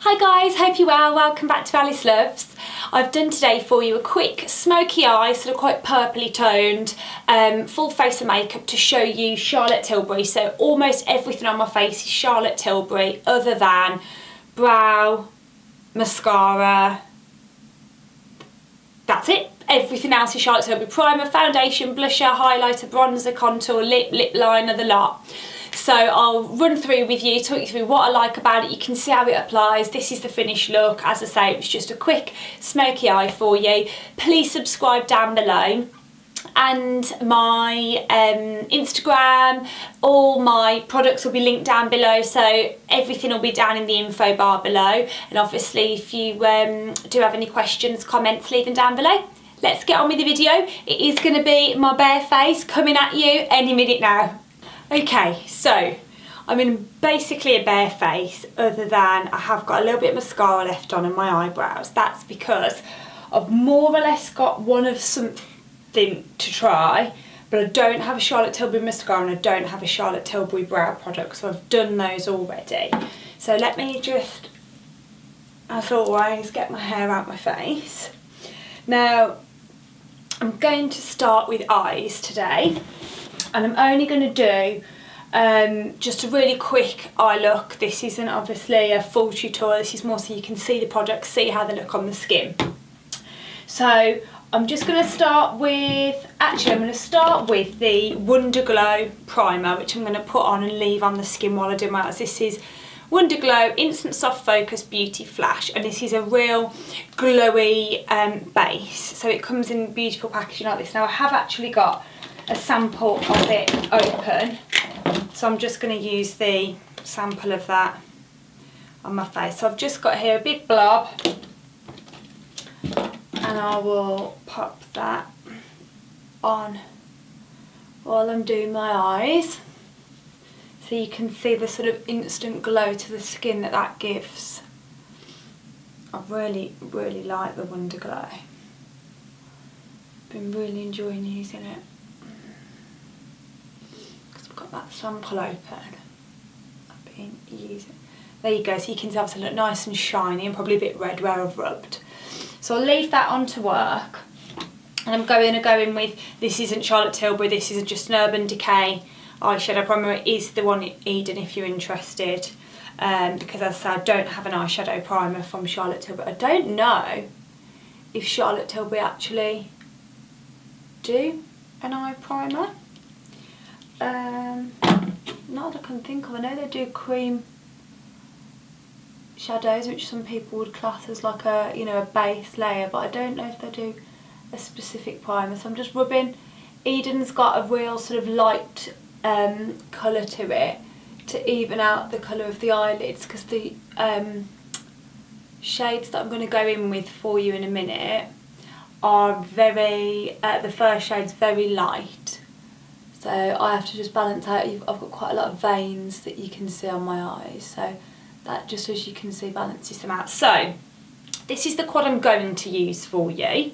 Hi guys, hope you're well. Welcome back to Alice Loves. I've done today for you a quick smoky eye, sort of quite purpley toned, full face of makeup to show you Charlotte Tilbury. So almost everything on my face is Charlotte Tilbury other than brow, mascara, that's it. Everything else is Charlotte Tilbury. Primer, foundation, blusher, highlighter, bronzer, contour, lip liner, the lot. So I'll run through with you, talk you through what I like about it. You can see how it applies. This is the finished look. As I say, it was just a quick smoky eye for you. Please subscribe down below. And my Instagram, all my products will be linked down below, so everything will be down in the info bar below. And obviously if you do have any questions, comments, leave them down below. Let's get on with the video. It is going to be my bare face coming at you any minute now. Okay, so I'm in basically a bare face other than I have got a little bit of mascara left on my eyebrows. That's because I've more or less got one of something to try, but I don't have a Charlotte Tilbury mascara and I don't have a Charlotte Tilbury brow product, so I've done those already. So let me just, as always, get my hair out my face. Now, I'm going to start with eyes today. And I'm only going to do just a really quick eye look. This isn't obviously a full tutorial, this is more so you can see the products, see how they look on the skin. So I'm just going to start with, actually I'm going to start with the Wonder Glow primer, which I'm going to put on and leave on the skin while I do my eyes. This is Wonder Glow Instant Soft Focus Beauty Flash, and this is a real glowy base. So it comes in beautiful packaging like this. Now I have actually got a sample of it open, so I'm just going to use the sample of that on my face. So I've just got here a big blob and I will pop that on while I'm doing my eyes, so you can see the sort of instant glow to the skin that that gives. I really like the Wonder Glow. Been really enjoying using it. Got that sample open. I've been using. There you go, so you can see obviously look nice and shiny and probably a bit red where I've rubbed. So I'll leave that on to work, and I'm going to go in with, this isn't Charlotte Tilbury, this is just an Urban Decay eyeshadow primer. It is the one in Eden if you're interested, because as I said, I don't have an eyeshadow primer from Charlotte Tilbury. I don't know if Charlotte Tilbury actually do an eye primer. Not that I can think of. I know they do cream shadows, which some people would class as like a, you know, a base layer, but I don't know if they do a specific primer. So I'm just rubbing. Eden's got a real sort of light colour to it to even out the colour of the eyelids, because the shades that I'm going to go in with for you in a minute are very, the first shade's very light. So I have to just balance out. I've got quite a lot of veins that you can see on my eyes, so that just, as you can see, balances them out. So this is the quad I'm going to use for you,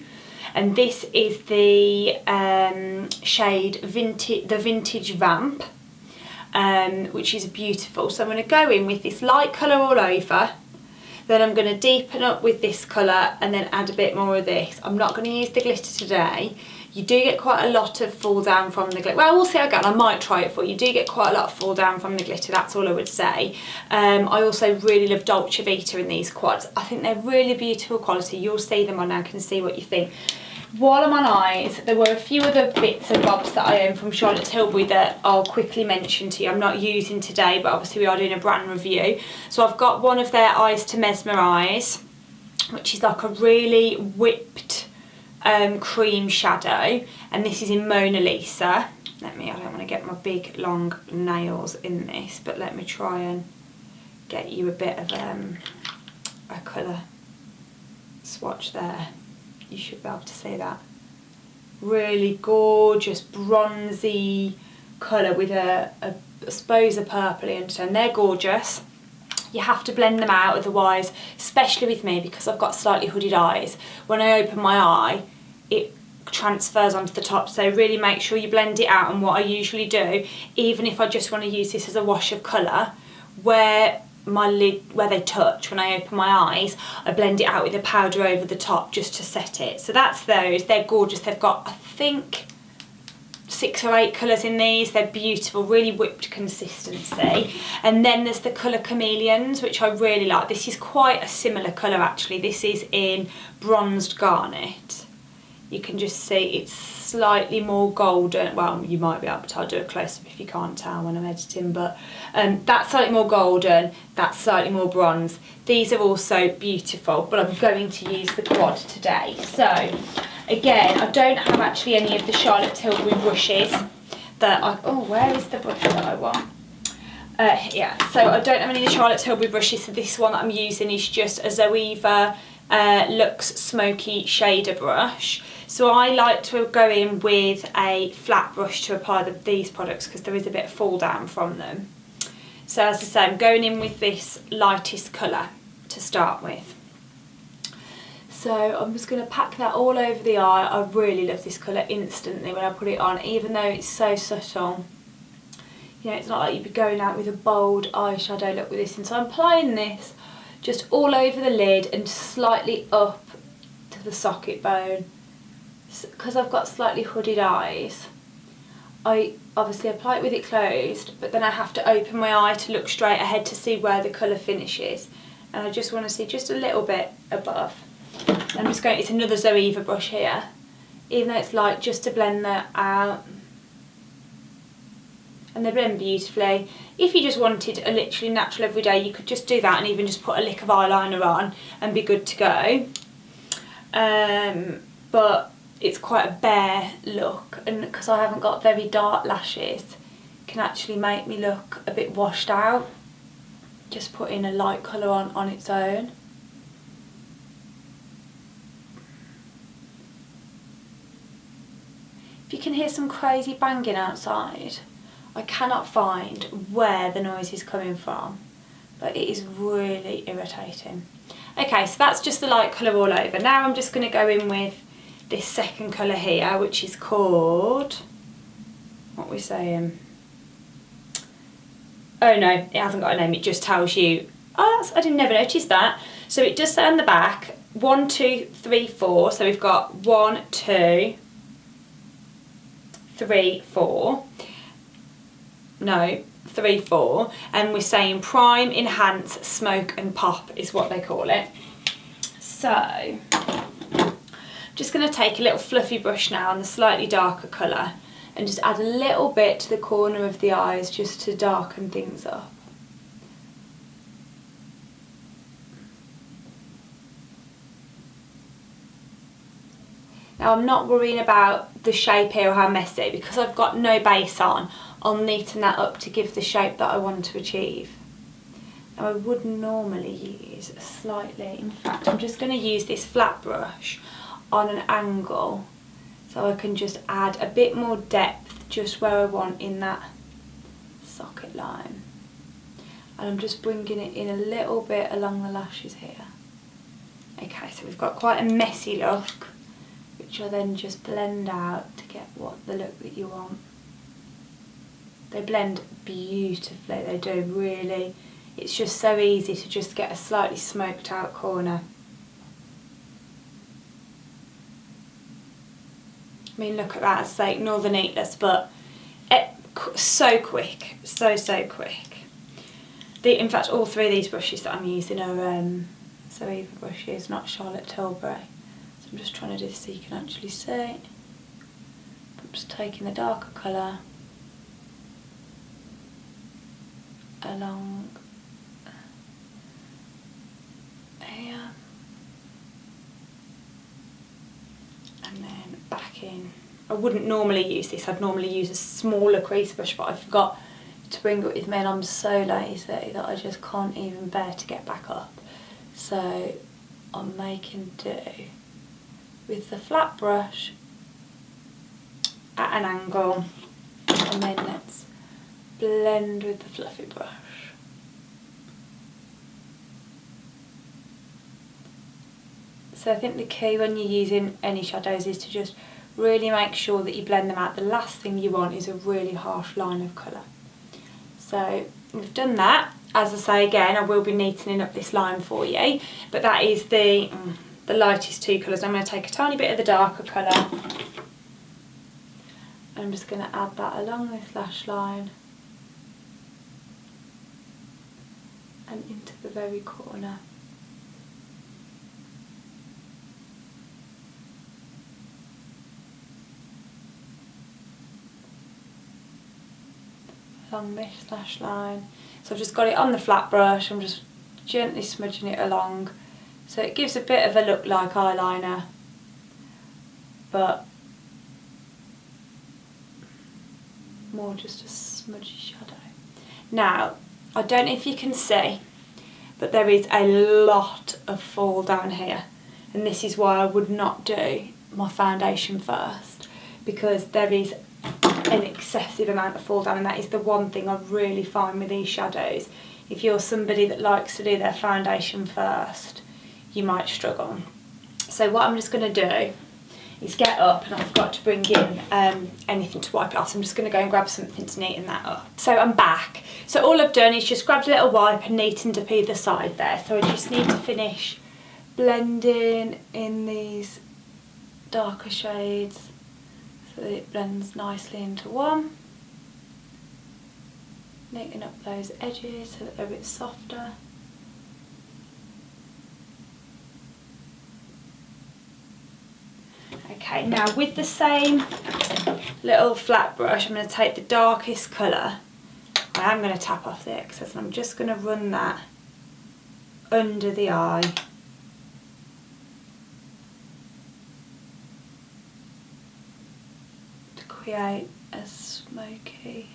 and this is the shade the Vintage Vamp, which is beautiful. So I'm going to go in with this light colour all over, then I'm going to deepen up with this colour and then add a bit more of this. I'm not going to use the glitter today. You do get quite a lot of fall down from the glitter. Well, we'll see how I go. I might try it for you. You do get quite a lot of fall down from the glitter, that's all I would say. I also really love Dolce Vita in these quads. I think they're really beautiful quality. You'll see them on now, can see what you think. While I'm on eyes, there were a few other bits and bobs that I own from Charlotte Tilbury that I'll quickly mention to you. I'm not using today, but obviously we are doing a brand review. So I've got one of their Eyes to Mesmerise, which is like a really whipped cream shadow, and this is in Mona Lisa. I don't want to get my big long nails in this, but let me try and get you a bit of a colour swatch there. You should be able to see that. Really gorgeous bronzy colour with I suppose a purpley undertone. They're gorgeous. You have to blend them out, otherwise, especially with me because I've got slightly hooded eyes, when I open my eye it transfers onto the top, so really make sure you blend it out. And what I usually do, even if I just want to use this as a wash of colour, where my lid, where they touch when I open my eyes, I blend it out with a powder over the top just to set it. So that's those. They're gorgeous. They've got, I think, 6 or 8 colours in these. They're beautiful, really whipped consistency. And then there's the colour Chameleons, which I really like. This is quite a similar colour actually. This is in bronzed garnet. You can just see it's slightly more golden. Well, you might be able to, I'll do a close-up if you can't tell when I'm editing, but that's slightly more golden, that's slightly more bronze. These are also beautiful, but I'm going to use the quad today. So again, I don't have actually any of the Charlotte Tilbury brushes that I, oh, where is the brush that I want? Yeah, so I don't have any of the Charlotte Tilbury brushes, so this one that I'm using is just a Zoeva Luxe Smoky shader brush. So I like to go in with a flat brush to apply these products because there is a bit of fall down from them. So as I say, I'm going in with this lightest colour to start with. So I'm just going to pack that all over the eye. I really love this colour instantly when I put it on, even though it's so subtle. You know, it's not like you'd be going out with a bold eyeshadow look with this. And so I'm applying this just all over the lid and slightly up to the socket bone. Because I've got slightly hooded eyes, I obviously apply it with it closed, but then I have to open my eye to look straight ahead to see where the colour finishes. And I just want to see just a little bit above. I'm just going, it's another Zoeva brush here, even though it's light, just to blend that out. And they blend beautifully. If you just wanted a literally natural everyday, you could just do that and even just put a lick of eyeliner on and be good to go. But it's quite a bare look, and because I haven't got very dark lashes, it can actually make me look a bit washed out. Just putting a light colour on its own. If you can hear some crazy banging outside, I cannot find where the noise is coming from, but it is really irritating. Okay, so that's just the light colour all over. Now I'm just going to go in with this second colour here, which is called, what are we saying? Oh no, it hasn't got a name, it just tells you. Oh, I didn't never notice that. So it does say on the back 1, 2, 3, 4. So we've got 1, 2, 3, 4. No, 3, 4. And we're saying prime, enhance, smoke and pop is what they call it. So just going to take a little fluffy brush now on the slightly darker colour and just add a little bit to the corner of the eyes just to darken things up. Now I'm not worrying about the shape here or how messy, because I've got no base on. I'll neaten that up to give the shape that I want to achieve. Now I would normally use a slightly, in fact I'm just going to use this flat brush on an angle so I can just add a bit more depth just where I want in that socket line. And I'm just bringing it in a little bit along the lashes here. Okay, so we've got quite a messy look, which I then just blend out to get the look that you want. They blend beautifully, they do really. It's just so easy to just get a slightly smoked out corner. I mean, look at that, I say ignore the neatness, but so quick, so quick. In fact, all 3 of these brushes that I'm using are Zoeva brushes, not Charlotte Tilbury. So I'm just trying to do this so you can actually see. I'm just taking the darker colour along here. And then back in. I wouldn't normally use this, I'd normally use a smaller crease brush, but I forgot to bring it with me and I'm so lazy that I just can't even bear to get back up. So I'm making do with the flat brush at an angle, and then let's blend with the fluffy brush. So I think the key when you're using any shadows is to just really make sure that you blend them out. The last thing you want is a really harsh line of colour. So we've done that. as I say again, I will be neatening up this line for you, but that is the lightest two colours. I'm going to take a tiny bit of the darker colour. I'm just going to add that along this lash line and into the very corner. Along this lash line. So I've just got it on the flat brush, I'm just gently smudging it along. So it gives a bit of a look like eyeliner, but more just a smudgy shadow. Now, I don't know if you can see, but there is a lot of fall down here. And this is why I would not do my foundation first, because there is an excessive amount of fall down, and that is the one thing I really find with these shadows. If you're somebody that likes to do their foundation first, you might struggle. So what I'm just going to do is get up, and I forgot to bring in anything to wipe it off, so I'm just going to go and grab something to neaten that up. So I'm back. So all I've done is just grabbed a little wipe and neatened up either side there. So I just need to finish blending in these darker shades so that it blends nicely into one. Neaten up those edges so that they're a bit softer. Okay, now with the same little flat brush, I'm going to take the darkest colour. I am going to tap off the excess, and I'm just going to run that under the eye. To create a smoky.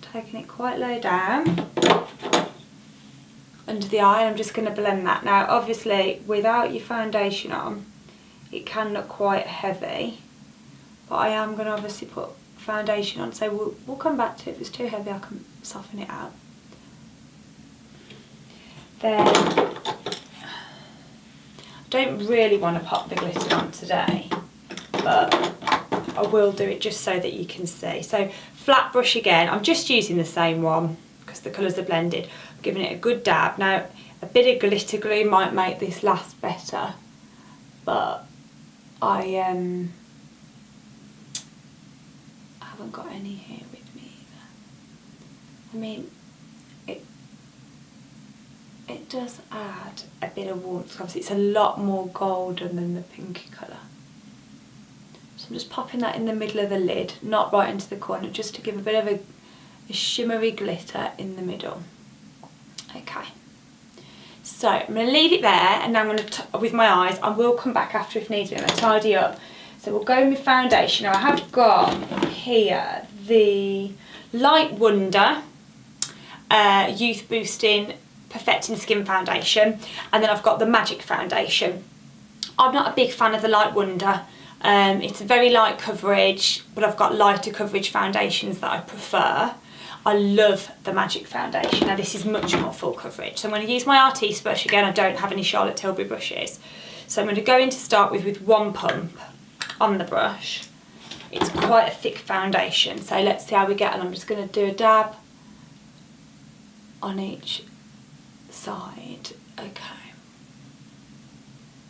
Taking it quite low down under the eye, and I'm just going to blend that. Now obviously without your foundation on it can look quite heavy, but I am going to obviously put foundation on, so we'll come back to it. If it's too heavy I can soften it out. Then I don't really want to pop the glitter on today, but I will do it just so that you can see. So flat brush again, I'm just using the same one because the colours are blended. I'm giving it a good dab. Now a bit of glitter glue might make this last better, but I haven't got any here with me either. I mean, it does add a bit of warmth. Obviously it's a lot more golden than the pinky colour. So I'm just popping that in the middle of the lid, not right into the corner, just to give a bit of a shimmery glitter in the middle. Okay, so I'm going to leave it there, and now I'm going to, with my eyes, I will come back after if needs be, I'm going to tidy up. So we'll go with foundation. Now I have got here the Light Wonder Youth Boosting Perfecting Skin Foundation, and then I've got the Magic Foundation. I'm not a big fan of the Light Wonder. It's a very light coverage, but I've got lighter coverage foundations that I prefer. I love the Magic Foundation. Now this is much more full coverage. So I'm going to use my Artiste brush again. I don't have any Charlotte Tilbury brushes. So I'm going to go in to start with one pump on the brush. It's quite a thick foundation, so let's see how we get on. I'm just going to do a dab on each side. Okay.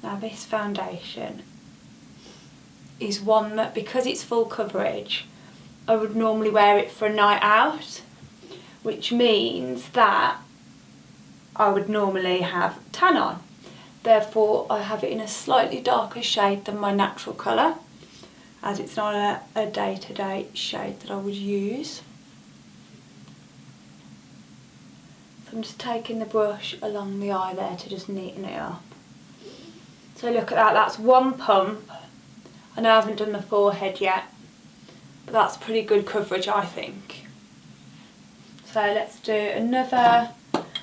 Now this foundation is one that, because it's full coverage, I would normally wear it for a night out, which means that I would normally have tan on. Therefore I have it in a slightly darker shade than my natural colour, as it's not a day-to-day shade that I would use. So I'm just taking the brush along the eye there to just neaten it up. So look at that, that's one pump. I know I haven't done the forehead yet, but that's pretty good coverage, I think. So let's do another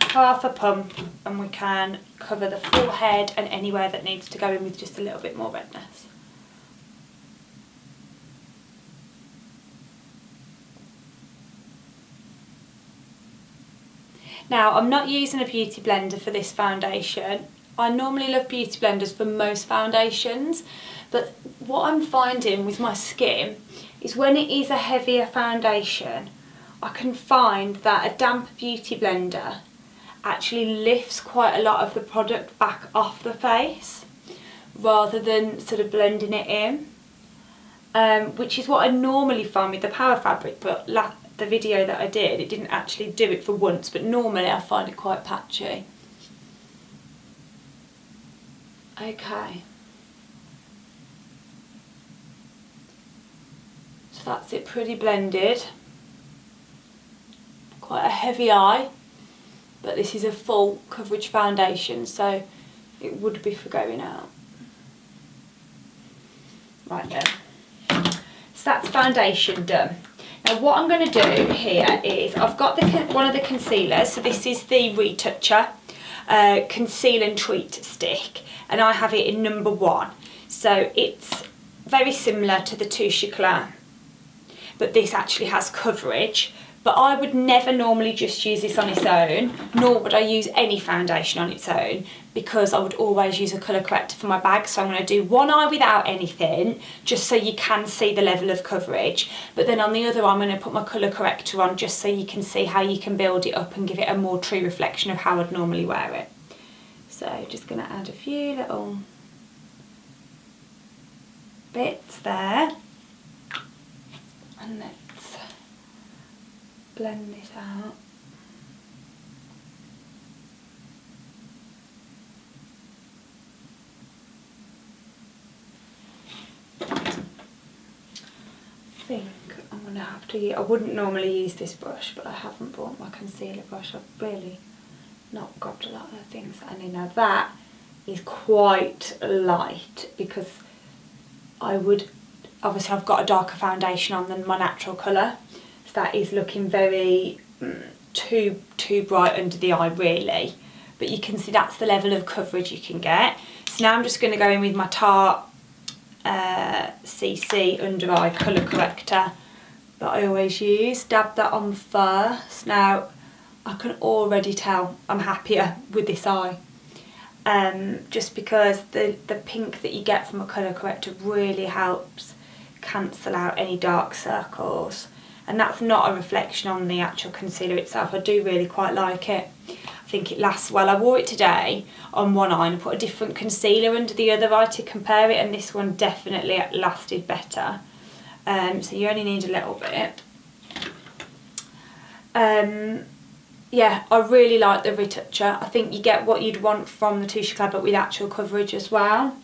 half a pump, and we can cover the forehead and anywhere that needs to go in with just a little bit more redness. Now I'm not using a beauty blender for this foundation. I normally love beauty blenders for most foundations, but what I'm finding with my skin is when it is a heavier foundation, I can find that a damp beauty blender actually lifts quite a lot of the product back off the face rather than sort of blending it in, which is what I normally find with the Power Fabric, but the video that I did, it didn't actually do it for once, but normally I find it quite patchy. Okay. So that's it, pretty blended. Quite a heavy eye, but this is a full coverage foundation, so it would be for going out. Right then, so that's foundation done. Now what I'm going to do here is, I've got one of the concealers, so this is the Retoucher Conceal and Treat stick, and I have it in number 1. So it's very similar to the Retoucher Concealer, but this actually has coverage. But I would never normally just use this on its own, nor would I use any foundation on its own, because I would always use a colour corrector for my bag. So I'm going to do one eye without anything, just so you can see the level of coverage. But then on the other I'm going to put my colour corrector on, just so you can see how you can build it up and give it a more true reflection of how I'd normally wear it. So just going to add a few little bits there. And let's blend this out. I think I'm going to have to use, I wouldn't normally use this brush, but I haven't brought my concealer brush. I've really not got a lot of the things that I need. Now that is quite light, because I would, obviously I've got a darker foundation on than my natural colour. That is looking very too bright under the eye really, but you can see that's the level of coverage you can get. So now I'm just going to go in with my Tarte CC Under Eye colour corrector that I always use. Dab that on first. Now I can already tell I'm happier with this eye, just because the pink that you get from a colour corrector really helps cancel out any dark circles. And that's not a reflection on the actual concealer itself. I do really quite like it. I think it lasts well. I wore it today on one eye and put a different concealer under the other eye to compare it, and this one definitely lasted better. So you only need a little bit. Yeah, I really like the Retoucher. I think you get what you'd want from the Retoucher Concealer, but with actual coverage as well.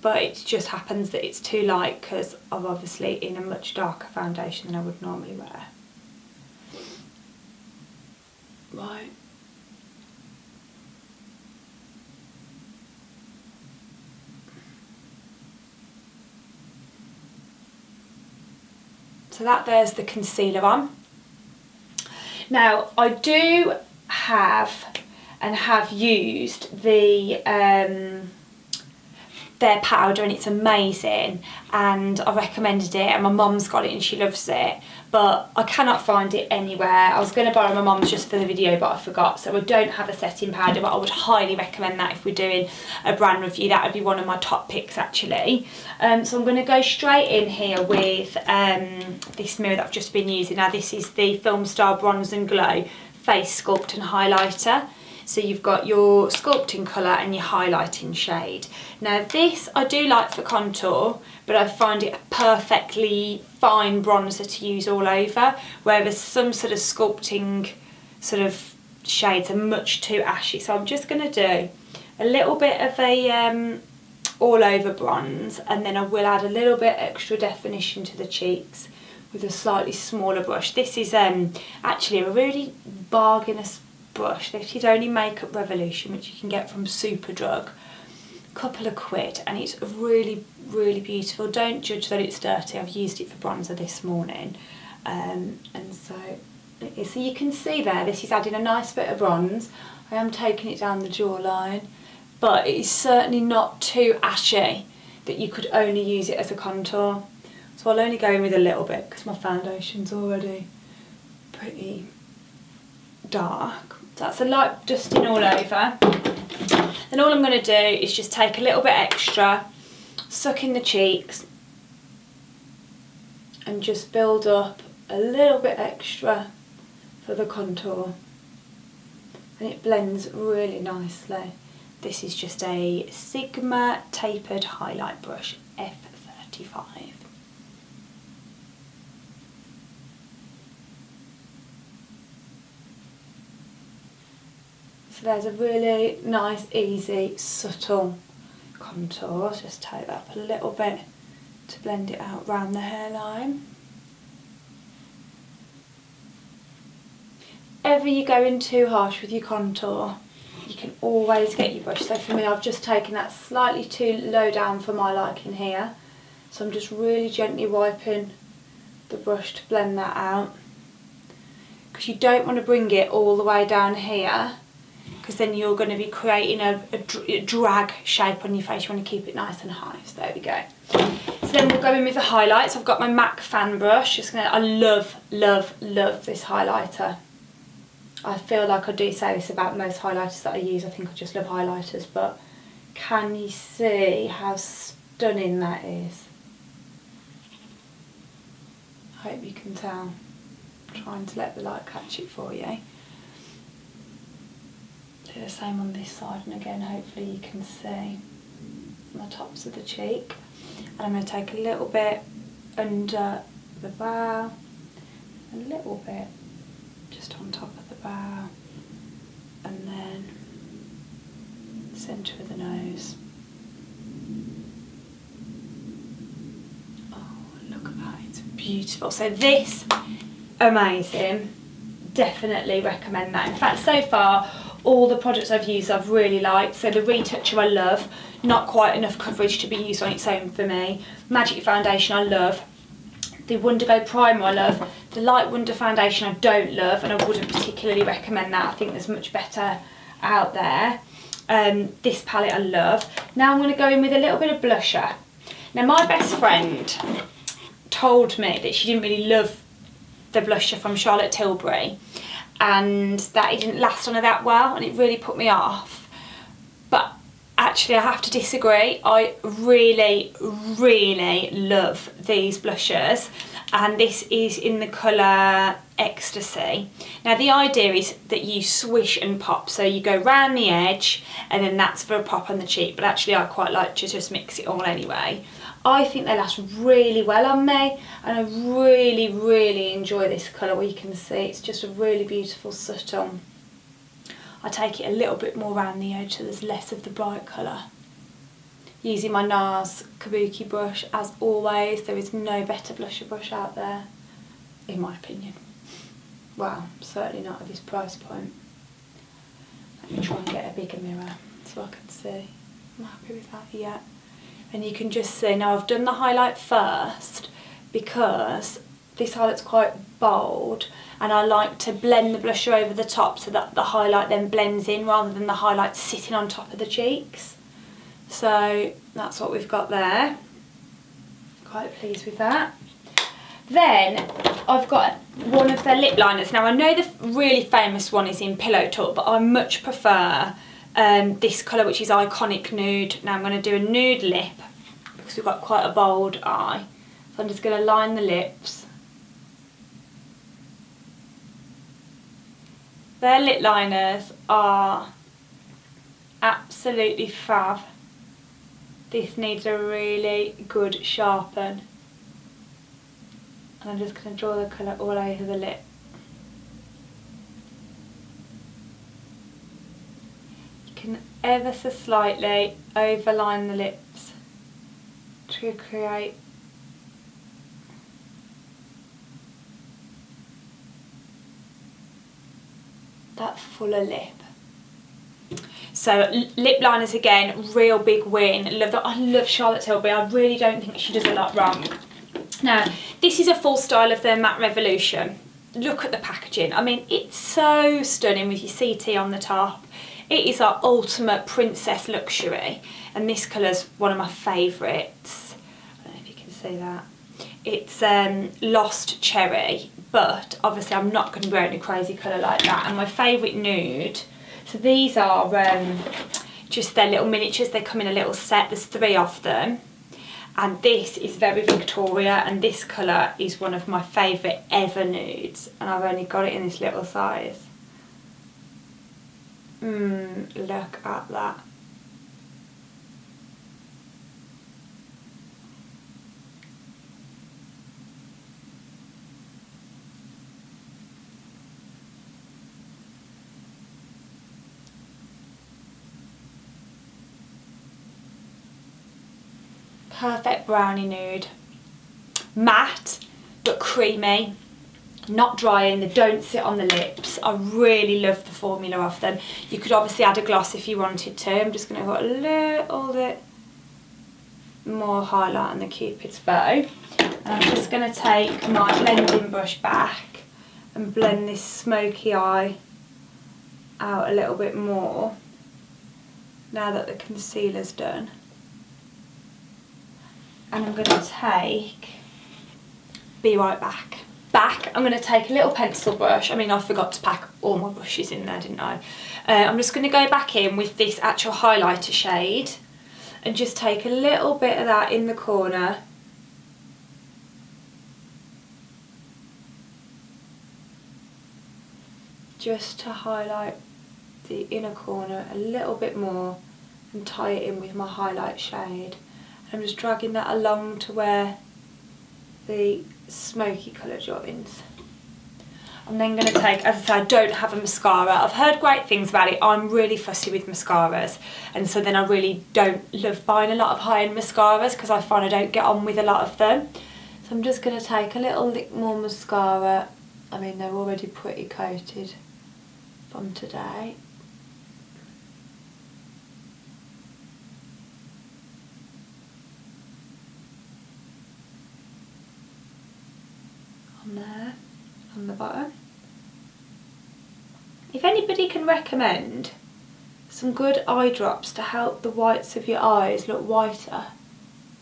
But it just happens that it's too light because I'm obviously in a much darker foundation than I would normally wear. Right. So there's the concealer on. Now I do have and have used the their powder, and it's amazing, and I recommended it, and my mum's got it and she loves it, but I cannot find it anywhere. I was going to borrow my mum's just for the video, but I forgot, so I don't have a setting powder, but I would highly recommend that if we're doing a brand review. That would be one of my top picks actually. So I'm going to go straight in here with this mirror that I've just been using. Now this is the Filmstar Bronze and Glow Face Sculpt and Highlighter. So you've got your sculpting colour and your highlighting shade. Now this I do like for contour, but I find it a perfectly fine bronzer to use all over, whereas some sort of sculpting sort of shades are much too ashy. So I'm just going to do a little bit of a all over bronze, and then I will add a little bit extra definition to the cheeks with a slightly smaller brush. This is actually a really bargainous brush. This is only Makeup Revolution, which you can get from Superdrug. Couple of quid, and it's really beautiful. Don't judge that it's dirty. I've used it for bronzer this morning, and so it is. So you can see there, this is adding a nice bit of bronze. I am taking it down the jawline, but it is certainly not too ashy that you could only use it as a contour. So I'll only go in with a little bit because my foundation's already pretty dark. So that's a light dusting all over. Then all I'm going to do is just take a little bit extra, suck in the cheeks, and just build up a little bit extra for the contour, and it blends really nicely. This is just a Sigma tapered highlight brush, F35. So there's a really nice, easy, subtle contour. Just take that up a little bit to blend it out round the hairline. Ever you go in too harsh with your contour, you can always get your brush. So for me, I've just taken that slightly too low down for my liking here. So I'm just really gently wiping the brush to blend that out. Because you don't want to bring it all the way down here, because then you're going to be creating a drag shape on your face. You want to keep it nice and high. So there we go. So then we'll go in with the highlights. I've got my MAC fan brush. I love, love, love this highlighter. I feel like I do say this about most highlighters that I use. I think I just love highlighters, but can you see how stunning that is? I hope you can tell. I'm trying to let the light catch it for you. Do the same on this side, and again, hopefully you can see on the tops of the cheek. And I'm going to take a little bit under the brow, a little bit just on top of the brow, and then centre of the nose. Oh, look at that, it's beautiful. So this, amazing, definitely recommend that. In fact, so far, all the products I've used I've really liked. So the Retoucher I love, not quite enough coverage to be used on its own for me. Magic Foundation I love. The Wonder Glow Primer I love. The Light Wonder Foundation I don't love, and I wouldn't particularly recommend that. I think there's much better out there. This palette I love. Now I'm going to go in with a little bit of blusher. Now my best friend told me that she didn't really love the blusher from Charlotte Tilbury, and that it didn't last on her that well, and it really put me off. But actually I have to disagree. I really, really love these blushers, and this is in the colour Ecstasy. Now the idea is that you swish and pop, so you go round the edge and then that's for a pop on the cheek, but actually I quite like to just mix it all anyway. I think they last really well on me, and I really, really enjoy this colour. Where you can see it's just a really beautiful subtle. I take it a little bit more around the edge so there's less of the bright colour. Using my NARS Kabuki brush as always. There is no better blusher brush out there, in my opinion. Well, certainly not at this price point. Let me try and get a bigger mirror so I can see. I'm happy with that, yeah. And you can just see, now I've done the highlight first because this highlight's quite bold, and I like to blend the blusher over the top so that the highlight then blends in rather than the highlight sitting on top of the cheeks. So that's what we've got there. Quite pleased with that. Then I've got one of their lip liners. Now I know the really famous one is in Pillow Talk, but I much prefer this colour, which is Iconic Nude. Now I'm going to do a nude lip because we've got quite a bold eye. So I'm just going to line the lips. Their lip liners are absolutely fab. This needs a really good sharpen. And I'm just going to draw the colour all over the lip. You can ever so slightly overline the lips to create that fuller lip. So lip liners again, real big win. Love that. I love Charlotte Tilbury. I really don't think she does a lot wrong. Now this is a full style of their Matte Revolution. Look at the packaging. I mean, it's so stunning with your CT on the top. It is our ultimate princess luxury, and this colour's one of my favourites. I don't know if you can see that. It's Lost Cherry, but obviously I'm not going to be wearing a crazy colour like that. And my favourite nude. So these are just their little miniatures. They come in a little set. There's 3 of them. And this is very Victoria, and this colour is one of my favourite ever nudes, and I've only got it in this little size. Look at that. Perfect brownie nude. Matte, but creamy. Not drying, they don't sit on the lips. I really love the formula of them. You could obviously add a gloss if you wanted to. I'm just going to put a little bit more highlight on the Cupid's bow. And I'm just going to take my blending brush back and blend this smoky eye out a little bit more now that the concealer's done. And I'm going to be right back. I'm going to take a little pencil brush. I mean, I forgot to pack all my brushes in there, didn't I? I'm just going to go back in with this actual highlighter shade and just take a little bit of that in the corner. Just to highlight the inner corner a little bit more and tie it in with my highlight shade. I'm just dragging that along to where the smoky colour joins. I'm then going to take, as I say, I don't have a mascara. I've heard great things about it. I'm really fussy with mascaras, and so then I really don't love buying a lot of high-end mascaras because I find I don't get on with a lot of them. So I'm just going to take a little lick more mascara. I mean, they're already pretty coated from today. There on the bottom. If anybody can recommend some good eye drops to help the whites of your eyes look whiter,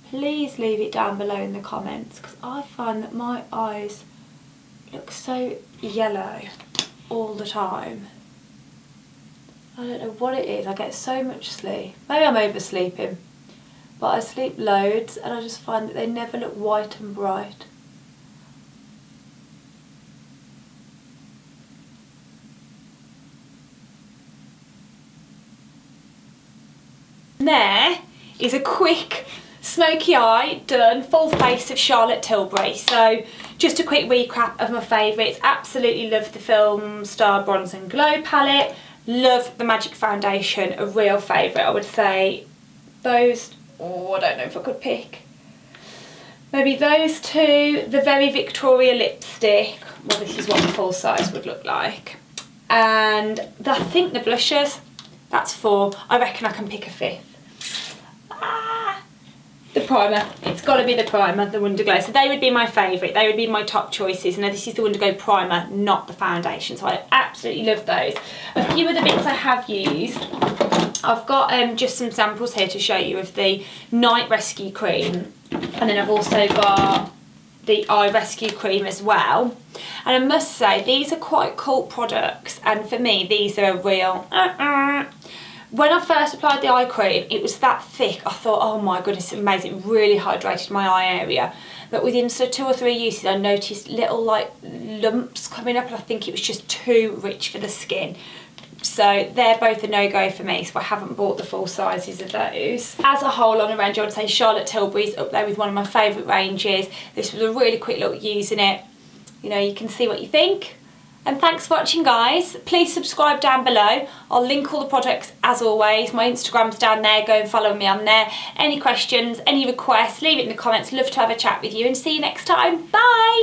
please leave it down below in the comments, because I find that my eyes look so yellow all the time. I don't know what it is, I get so much sleep. Maybe I'm oversleeping, but I sleep loads and I just find that they never look white and bright. There is a quick smoky eye done, full face of Charlotte Tilbury. So just a quick recap of my favourites. Absolutely love the Filmstar Bronze and Glow palette. Love the Magic Foundation, a real favourite. I would say those, I don't know if I could pick. Maybe those two, the Very Victoria lipstick. Well, this is what the full size would look like. And I think the blushers, that's 4. I reckon I can pick a 5th. The primer, it's got to be the primer, the Underglow. So they would be my favourite, they would be my top choices. Now this is the Underglow primer, not the foundation, so I absolutely love those. A few of the bits I have used, I've got just some samples here to show you of the Night Rescue Cream, and then I've also got the Eye Rescue Cream as well. And I must say, these are quite cult products, and for me, these are a real When I first applied the eye cream, it was that thick. I thought, oh my goodness, it's amazing. It really hydrated my eye area. But within sort of 2 or 3 uses, I noticed little like lumps coming up, and I think it was just too rich for the skin. So they're both a no-go for me, so I haven't bought the full sizes of those. As a whole on a range, I would say Charlotte Tilbury's up there with one of my favourite ranges. This was a really quick look using it. You know, you can see what you think. And thanks for watching, guys. Please subscribe down below. I'll link all the products as always. My Instagram's down there. Go and follow me on there. Any questions, any requests, leave it in the comments. Love to have a chat with you, and see you next time. Bye.